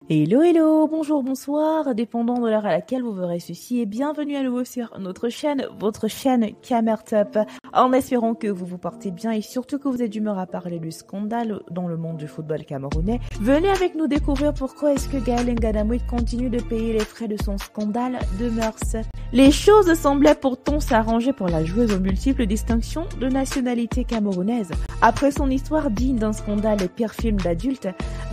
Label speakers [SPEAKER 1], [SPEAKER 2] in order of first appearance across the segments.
[SPEAKER 1] Hello, hello, bonjour, bonsoir, dépendant de l'heure à laquelle vous verrez ceci et bienvenue à nouveau sur notre chaîne, votre chaîne Camertop, en espérant que vous vous portez bien et surtout que vous êtes d'humeur à parler du scandale dans le monde du football camerounais. Venez avec nous découvrir pourquoi est-ce que Gaël Ngana continue de payer les frais de son scandale de mœurs. Les choses semblaient pourtant s'arranger pour la joueuse aux multiples distinctions de nationalité camerounaise. Après son histoire digne d'un scandale et pire film d'adulte,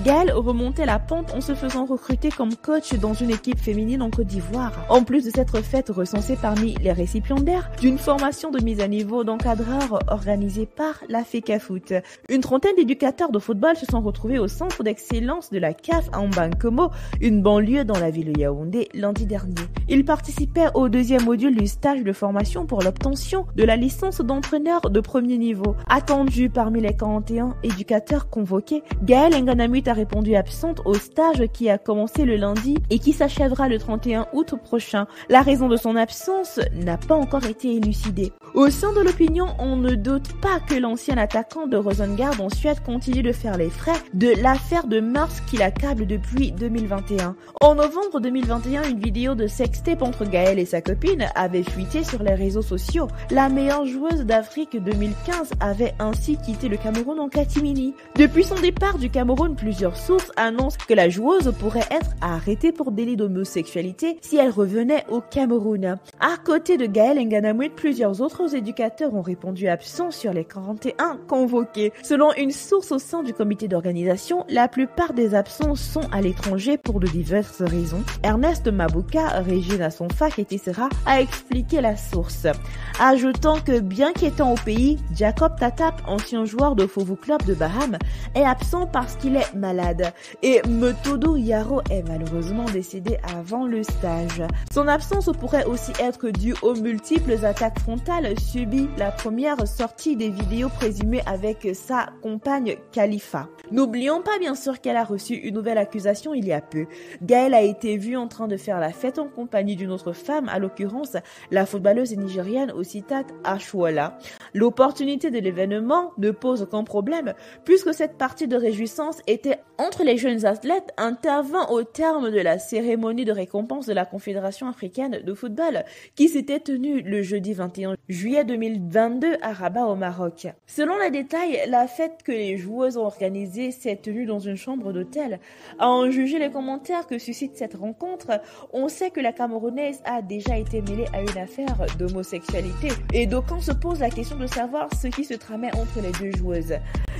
[SPEAKER 1] Gaël remontait la pente en se faisant recruter comme coach dans une équipe féminine en Côte d'Ivoire. En plus de s'être faite recenser parmi les récipiendaires d'une formation de mise à niveau d'encadreur organisée par la FECAFOOT. Une trentaine d'éducateurs de football se sont retrouvés au centre d'excellence de la CAF à Mbankomo, une banlieue dans la ville de Yaoundé, lundi dernier. Ils participaient au deuxième module du stage de formation pour l'obtention de la licence d'entraîneur de premier niveau. Attendu parmi les 41 éducateurs convoqués, Gaël Ngana a répondu absente au stage qui a commencé le lundi et qui s'achèvera le 31 août prochain. La raison de son absence n'a pas encore été élucidée. Au sein de l'opinion, on ne doute pas que l'ancien attaquant de Rosengard en Suède continue de faire les frais de l'affaire de mœurs qui l'accable depuis 2021. En novembre 2021, une vidéo de sextape entre Gaël et sa copine avait fuité sur les réseaux sociaux. La meilleure joueuse d'Afrique 2015 avait ainsi quitté le Cameroun en catimini. Depuis son départ du Cameroun, plusieurs sources annoncent que la joueuse pourrait être arrêtée pour délit d'homosexualité si elle revenait au Cameroun. À côté de Gaël Ngana, plusieurs autres éducateurs ont répondu absents sur les 41 convoqués. Selon une source au sein du comité d'organisation, la plupart des absents sont à l'étranger pour de diverses raisons. Ernest Mabouka, Régine Assonfak et Tessera a expliqué la source, ajoutant que bien qu'étant au pays, Jacob Tatap, ancien joueur de Fovu Club de Baham, est absent parce qu'il est malade et Metodo Yaro est malheureusement décédé avant le stage. Son absence pourrait aussi être due aux multiples attaques frontales subies la première sortie des vidéos présumées avec sa compagne Khalifa. N'oublions pas bien sûr qu'elle a reçu une nouvelle accusation il y a peu. Gaël a été vue en train de faire la fête en compagnie d'une autre femme, à l'occurrence la footballeuse nigérienne Ositat Ashwola. L'opportunité de l'événement ne pose aucun problème puisque cette partie de réjouissance était entre les jeunes athlètes intervint au terme de la cérémonie de récompense de la Confédération africaine de football qui s'était tenue le jeudi 21 juillet 2022 à Rabat au Maroc. Selon les détails, la fête que les joueuses ont organisée s'est tenue dans une chambre d'hôtel. À en juger les commentaires que suscite cette rencontre, on sait que la Camerounaise a déjà été mêlée à une affaire d'homosexualité et d'aucuns se posent la question de savoir ce qui se tramait entre les deux joueuses.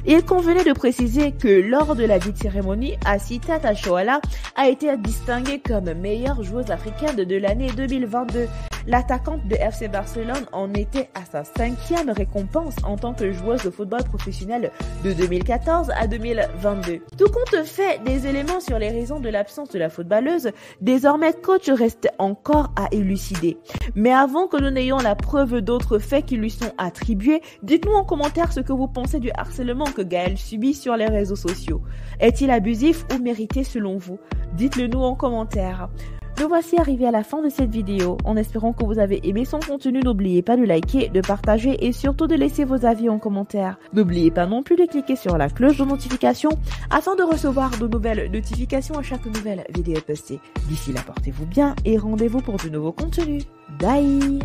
[SPEAKER 1] Il convenait de préciser que lors de la dite cérémonie, Ositat Ashwola a été distinguée comme meilleure joueuse africaine de l'année 2022. L'attaquante de FC Barcelone en était à sa 5e récompense en tant que joueuse de football professionnel de 2014 à 2022. Tout compte fait des éléments sur les raisons de l'absence de la footballeuse, désormais coach reste encore à élucider. Mais avant que nous n'ayons la preuve d'autres faits qui lui sont attribués, dites-nous en commentaire ce que vous pensez du harcèlement que Gaël subit sur les réseaux sociaux. Est-il abusif ou mérité selon vous? Dites-le nous en commentaire. Nous voici arrivés à la fin de cette vidéo. En espérant que vous avez aimé son contenu, n'oubliez pas de liker, de partager et surtout de laisser vos avis en commentaire. N'oubliez pas non plus de cliquer sur la cloche de notification afin de recevoir de nouvelles notifications à chaque nouvelle vidéo postée. D'ici là, portez-vous bien et rendez-vous pour de nouveaux contenus. Bye!